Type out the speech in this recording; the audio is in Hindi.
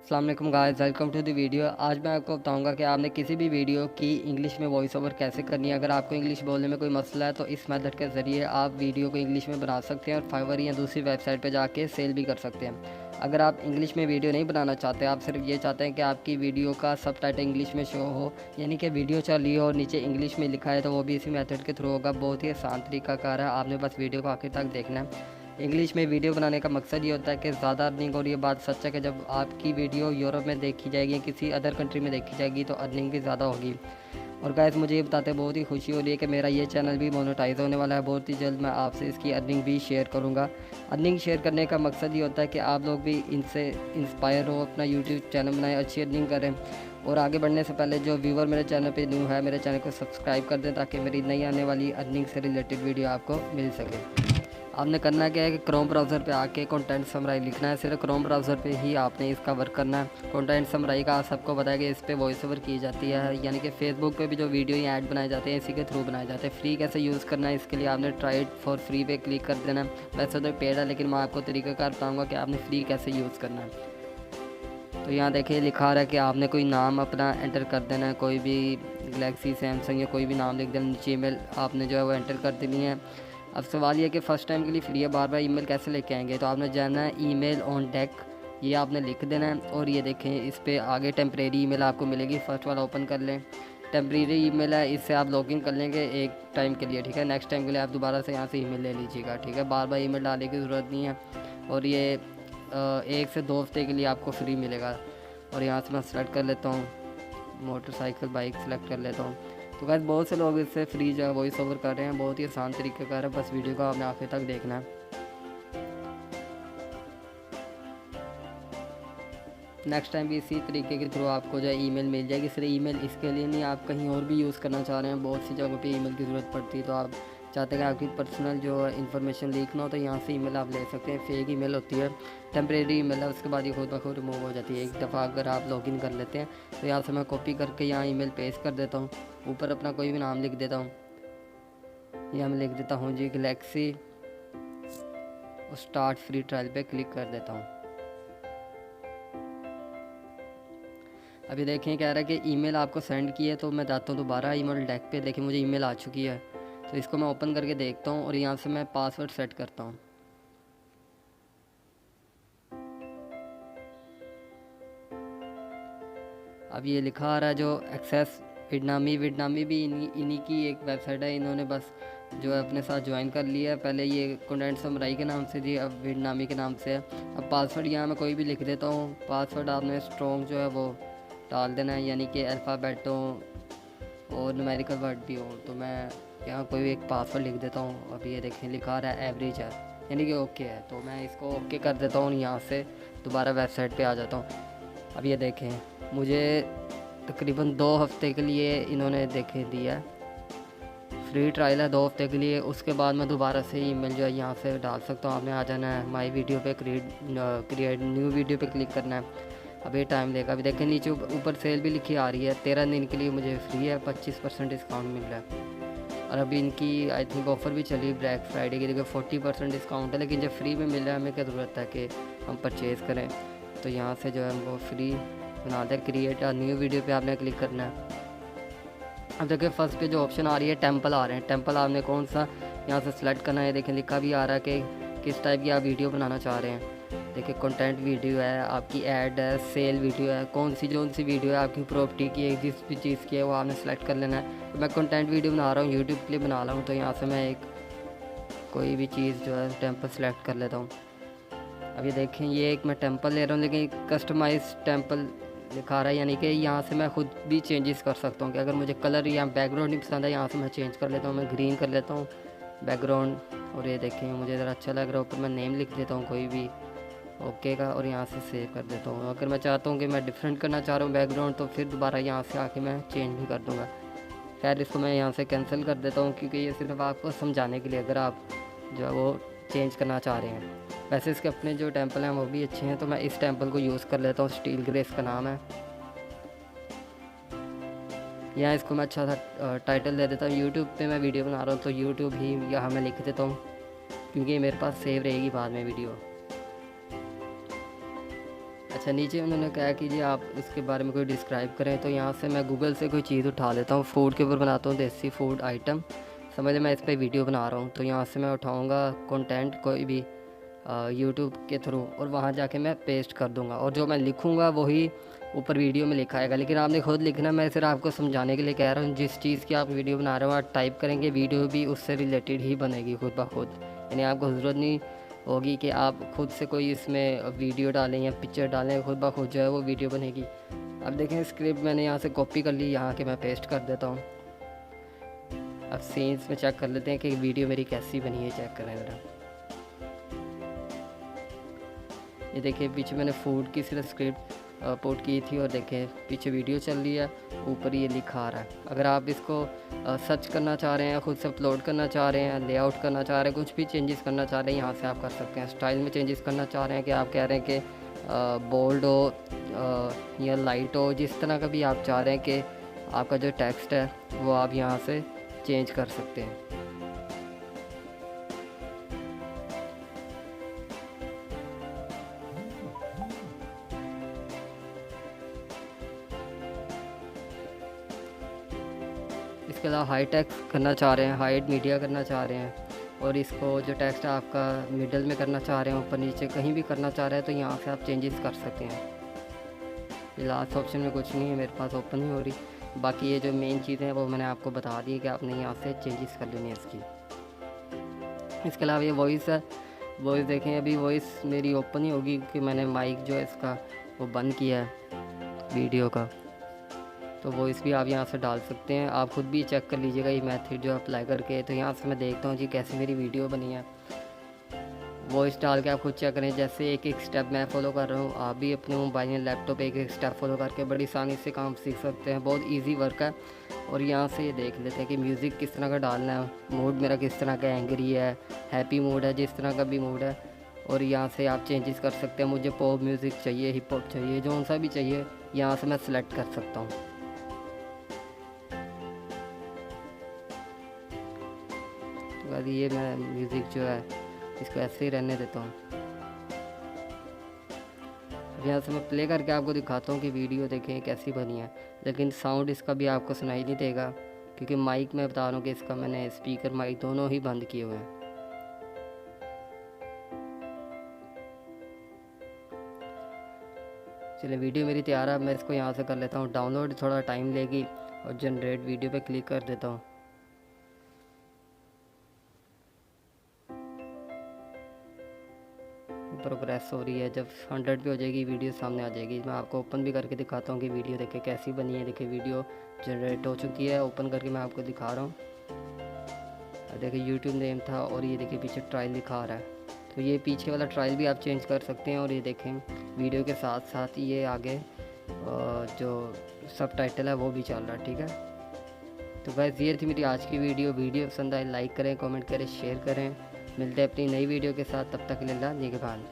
अस्सलाम वालेकुम guys, welcome to the video. आज मैं आपको बताऊंगा कि आपने किसी भी वीडियो की इंग्लिश में वॉइस ओवर कैसे करनी है। अगर आपको इंग्लिश बोलने में कोई मसला है तो इस मेथड के ज़रिए आप वीडियो को इंग्लिश में बना सकते हैं और फाइवर या दूसरी वेबसाइट पर जाके सेल भी कर सकते हैं। अगर आप इंग्लिश में वीडियो नहीं बनाना चाहते, आप सिर्फ ये चाहते हैं कि आपकी वीडियो का सबटाइटल इंग्लिश में शो हो, यानी कि वीडियो चल रही हो और नीचे इंग्लिश में लिखा है, तो वो भी इसी मेथड के थ्रू होगा। बहुत ही आसान तरीकाकार है, आपने बस वीडियो को आखिर तक देखना है। इंग्लिश में वीडियो बनाने का मकसद ये होता है कि ज़्यादा अर्निंग, और ये बात सच है कि जब आपकी वीडियो यूरोप में देखी जाएगी, किसी अदर कंट्री में देखी जाएगी, तो अर्निंग भी ज़्यादा होगी। और गाइस, मुझे ये बताते बहुत ही खुशी हो रही है कि मेरा ये चैनल भी मोनेटाइज होने वाला है। बहुत ही जल्द मैं आपसे इसकी अर्निंग भी शेयर करूँगा। अर्निंग शेयर करने का मकसद ये होता है कि आप लोग भी इनसे इंस्पायर हो, अपना यूट्यूब चैनल बनाएं, अच्छी अर्निंग करें। और आगे बढ़ने से पहले जो व्यूवर मेरे चैनल पे न्यू है, मेरे चैनल को सब्सक्राइब कर दें ताकि मेरी नई आने वाली अर्निंग से रिलेटेड वीडियो आपको मिल सके। आपने करना क्या है कि क्रोम ब्राउज़र पे आके कंटेंट समराई लिखना है। सिर्फ क्रोम ब्राउज़र पे ही आपने इसका वर्क करना है। कंटेंट समराई का सबको पता है कि इस पे वॉइस ओवर की जाती है, यानी कि फेसबुक पे भी जो वीडियो या ऐड बनाए जाते हैं इसी के थ्रू बनाए जाते हैं। फ्री कैसे यूज़ करना है, इसके लिए आपने ट्राई इट फॉर फ्री पे क्लिक कर देना है। वैसे तो पेड है, लेकिन मैं आपको तरीक़ाकार बताऊँगा कि आपने फ्री कैसे यूज़ करना है। तो यहाँ देखिए लिखा रहा है कि आपने कोई नाम अपना एंटर कर देना है, कोई भी गैलेक्सी, सैमसंग या कोई भी नाम लिख देना। नीचे ईमेल आपने जो है वो एंटर कर देनी है। अब सवाल ये कि फ़र्स्ट टाइम के लिए फ्री है, बार बार ईमेल कैसे लेके आएंगे। तो आपने जाना है ईमेल ऑन डेक, ये आपने लिख देना है। और ये देखें इस पर आगे टेम्परेरी ईमेल आपको मिलेगी, फर्स्ट वाला ओपन कर लें। टेम्परेरी ईमेल है, इससे आप लॉगिन कर लेंगे एक टाइम के लिए, ठीक है। नेक्स्ट टाइम के लिए आप दोबारा से यहाँ से ईमेल ले लीजिएगा, ठीक है। बार बार ईमेल डालने की ज़रूरत नहीं है। और ये 1 से 2 हफ्ते के लिए आपको फ्री मिलेगा। और यहाँ से मैं सेलेक्ट कर लेता हूँ मोटरसाइकिल, बाइक सेलेक्ट कर लेता हूँ। तो गाइस, बहुत से लोग इससे फ्री जो है वॉइस ओवर कर रहे हैं। बहुत ही आसान तरीके का है, बस वीडियो को आपने आखिर तक देखना है। नेक्स्ट टाइम भी इसी तरीके के थ्रू आपको जो है ईमेल मिल जाएगी। सिर्फ ईमेल इसके लिए नहीं, आप कहीं और भी यूज़ करना चाह रहे हैं, बहुत सी जगहों पे ईमेल की ज़रूरत पड़ती है, तो आप चाहते हैं कि आपकी पर्सनल जो है इन्फॉर्मेशन लीक ना हो, तो यहाँ से ईमेल आप ले सकते हैं। फेक ईमेल होती है, टेम्परेरी ईमेल है, उसके बाद ये खुद ब खुद रिमूव हो जाती है एक दफ़ा अगर आप लॉगिन कर लेते हैं। तो यहाँ से मैं कॉपी करके यहाँ ईमेल पेस्ट कर देता हूँ, ऊपर अपना कोई भी नाम लिख देता हूँ। यहाँ मैं लिख देता हूँ जी गैलेक्सी, और स्टार्ट फ्री ट्रायल पे क्लिक कर देता हूँ। अभी देखें कह रहा है कि ईमेल आपको सेंड की है, तो मैं जाता हूँ दोबारा ईमेल डेक पे। देखिए मुझे ईमेल आ चुकी है, तो इसको मैं ओपन करके देखता हूँ और यहाँ से मैं पासवर्ड सेट करता हूँ। अब ये लिखा आ रहा है जो एक्सेस विडनामी भी इन्हीं की एक वेबसाइट है। इन्होंने बस जो है अपने साथ ज्वाइन कर लिया है। पहले ये कंटेंट समराई के नाम से थी, अब विडनामी के नाम से है। अब पासवर्ड यहाँ मैं कोई भी लिख देता हूँ। पासवर्ड आपने स्ट्रॉन्ग जो है वो डाल देना है, यानी कि अल्फ़ाबेट हो और न्यूमेरिकल वर्ड भी हो। तो मैं यहाँ कोई भी एक पासवर्ड लिख देता हूँ। अब ये देखें लिखा रहा है एवरेज है, यानी कि ओके है। तो मैं इसको ओके कर देता हूँ, यहाँ से दोबारा वेबसाइट पे आ जाता हूँ। अब ये देखें मुझे तकरीबन 2 हफ्ते के लिए इन्होंने देखे दिया है, फ्री ट्रायल है 2 हफ्ते के लिए। उसके बाद मैं दोबारा से ईमेल जो है यहाँ से डाल सकता हूँ। आपने आ जाना है माई वीडियो पे, क्रिएट न्यू वीडियो पे क्लिक करना है। अब ये टाइम लेगा। अभी देखें नीचे ऊपर सेल भी लिखी आ रही है, 13 दिन के लिए मुझे फ्री है, 25% डिस्काउंट मिल रहा है। और अभी इनकी आई थिंक ऑफ़र भी चली ब्लैक फ्राइडे की, देखिए 40% डिस्काउंट है। लेकिन जब फ्री में मिल रहा है, हमें क्या ज़रूरत है कि हम परचेज़ करें। तो यहाँ से जो है वो फ्री बना दें। क्रिएट न्यू वीडियो पे आपने क्लिक करना है। अब देखिए फर्स्ट पे जो ऑप्शन आ रही है टेम्पल आ रहे हैं। टेम्पल आपने कौन सा यहाँ से सिलेक्ट करना है। देखें लिखा भी आ रहा है कि किस टाइप की आप वीडियो बनाना चाह रहे हैं। देखिए कंटेंट वीडियो है, आपकी ऐड है, सेल वीडियो है, कौन सी वीडियो है आपकी प्रॉपर्टी की है, जिस भी चीज़ की है वो आपने सेलेक्ट कर लेना है। तो मैं कंटेंट वीडियो बना रहा हूँ, यूट्यूब के लिए बना रहा हूँ, तो यहाँ से मैं एक कोई भी चीज़ जो है टेम्पल सेलेक्ट कर लेता हूँ। अब ये देखें ये एक मैं टेम्पल ले रहा हूँ, लेकिन कस्टमाइज टेम्पल लिखा रहा है, यानी कि यहाँ से मैं खुद भी चेंजेस कर सकता हूँ कि अगर मुझे कलर या बैकग्राउंड नहीं पसंद है, यहाँ से मैं चेंज कर लेता हूँ। मैं ग्रीन कर लेता हूँ बैकग्राउंड। और ये देखें मुझे ज़रा अच्छा लग रहा है, ऊपर मैं नेम लिख देता हूँ कोई भी ओके का, और यहाँ से सेव कर देता हूँ। अगर मैं चाहता हूँ कि मैं डिफरेंट करना चाह रहा हूँ बैकग्राउंड, तो फिर दोबारा यहाँ से आके मैं चेंज भी कर दूँगा। खैर इसको मैं यहाँ से कैंसिल कर देता हूँ, क्योंकि ये सिर्फ आपको समझाने के लिए, अगर आप जो है वो चेंज करना चाह रहे हैं। वैसे इसके अपने जो टेम्पल हैं वो भी अच्छे हैं, तो मैं इस टेम्पल को यूज़ कर लेता हूँ। स्टील ग्रेस का नाम है। यहाँ इसको मैं अच्छा सा टाइटल दे देता हूँ। यूट्यूब पे मैं वीडियो बना रहा हूँ, तो यूट्यूब ही यहाँ मैं लिख देता हूँ, क्योंकि मेरे पास सेव रहेगी बाद में वीडियो। अच्छा, नीचे उन्होंने कहा कि जी आप इसके बारे में कोई डिस्क्राइब करें, तो यहाँ से मैं गूगल से कोई चीज़ उठा लेता हूँ, फूड के ऊपर बनाता हूँ, देसी फूड आइटम, समझ मैं इस पर वीडियो बना रहा हूँ। तो यहाँ से मैं उठाऊँगा कंटेंट कोई भी यूट्यूब के थ्रू, और वहाँ जाके मैं पेस्ट कर दूँगा, और जो मैं लिखूँगा वही ऊपर वीडियो में लिखा आएगा। लेकिन आपने खुद लिखना, मैं सिर्फ आपको समझाने के लिए कह रहा हूँ। जिस चीज़ की आप वीडियो बना रहे हो आप टाइप करेंगे, वीडियो भी उससे रिलेटेड ही बनेगी खुद ब खुद। यानी आपको ज़रूरत नहीं होगी कि आप खुद से कोई इसमें वीडियो डालें या पिक्चर डालें, खुद ब खुद जो है वो वीडियो बनेगी। अब देखें स्क्रिप्ट मैंने यहाँ से कॉपी कर ली, यहाँ के मैं पेस्ट कर देता हूँ। अब सीन्स में चेक कर लेते हैं कि वीडियो मेरी कैसी बनी है, चेक करें ज़रा। ये देखिए पीछे मैंने फूड की सिर्फ स्क्रिप्ट पोस्ट की थी, और देखें पीछे वीडियो चल रही है, ऊपर ये लिखा आ रहा है। अगर आप इसको सर्च करना चाह रहे हैं, ख़ुद से अपलोड करना चाह रहे हैं, लेआउट करना चाह रहे हैं, कुछ भी चेंजेस करना चाह रहे हैं, यहाँ से आप कर सकते हैं। स्टाइल में चेंजेस करना चाह रहे हैं कि आप कह रहे हैं कि बोल्ड हो या लाइट हो, जिस तरह का भी आप चाह रहे हैं कि आपका जो टेक्स्ट है वो आप यहाँ से चेंज कर सकते हैं। इसके अलावा हाई टेक्स्ट करना चाह रहे हैं, हाइड मीडिया करना चाह रहे हैं, और इसको जो टेक्स्ट है आपका मिडल में करना चाह रहे हैं, ऊपर नीचे कहीं भी करना चाह रहे हैं, तो यहाँ से आप चेंजेस कर सकते हैं। ये लास्ट ऑप्शन में कुछ नहीं है मेरे पास, ओपन नहीं हो रही। बाकी ये जो मेन चीज़ें हैं वो मैंने आपको बता दी कि आपने यहाँ से चेंजेस कर लेनी है इसकी। इसके अलावा ये वॉइस है, वॉइस देखें अभी वॉइस मेरी ओपन ही होगी क्योंकि मैंने माइक जो है इसका वो बंद किया है वीडियो का। तो वॉइस भी आप यहाँ से डाल सकते हैं, आप खुद भी चेक कर लीजिएगा ये मेथड जो अप्लाई करके। तो यहाँ से मैं देखता हूँ जी कैसी मेरी वीडियो बनी है। वॉइस डाल के आप खुद चेक करें, जैसे एक एक स्टेप मैं फॉलो कर रहा हूँ, आप भी अपने मोबाइल या लैपटॉप एक एक स्टेप फॉलो करके बड़ी आसानी से काम सीख सकते हैं। बहुत ईजी वर्क है। और यहाँ से ये देख लेते हैं कि म्यूज़िक किस तरह का डालना है, मूड मेरा किस तरह का, एंग्री है, हैप्पी मूड है, जिस तरह का भी मूड है। और यहाँ से आप चेंजेस कर सकते हैं, मुझे पॉप म्यूज़िक चाहिए, हिप हॉप चाहिए, जो सा भी चाहिए यहाँ से मैं सिलेक्ट कर सकता हूँ। तो बाद ये मैं म्यूज़िक जो है इसको ऐसे ही रहने देता हूँ। अब यहाँ से मैं प्ले करके आपको दिखाता हूँ कि वीडियो देखें कैसी बनी है, लेकिन साउंड इसका भी आपको सुनाई नहीं देगा क्योंकि माइक मैं बता रहा हूँ कि इसका मैंने स्पीकर माइक दोनों ही बंद किए हुए हैं। चलिए वीडियो मेरी तैयार है, मैं इसको यहाँ से कर लेता हूँ डाउनलोड, थोड़ा टाइम लेगी, और जनरेट वीडियो पे क्लिक कर देता हूँ। प्रोग्रेस हो रही है, जब 100 पे हो जाएगी वीडियो सामने आ जाएगी। मैं आपको ओपन भी करके दिखाता हूँ कि वीडियो देखे कैसी बनी है। देखिए वीडियो जनरेट हो चुकी है, ओपन करके मैं आपको दिखा रहा हूँ। देखिए यूट्यूब नेम था, और ये देखिए पीछे ट्रायल लिखा आ रहा है। तो ये पीछे वाला ट्रायल भी आप चेंज कर सकते हैं। और ये देखें वीडियो के साथ साथ ये आगे जो सब टाइटल है वो भी चल रहा है, ठीक है। तो गाइस ये थी मेरी आज की वीडियो पसंद आए लाइक करें, कमेंट करें, शेयर करें। मिलते हैं अपनी नई वीडियो के साथ, तब तक के लिए अल्लाह निगहबान।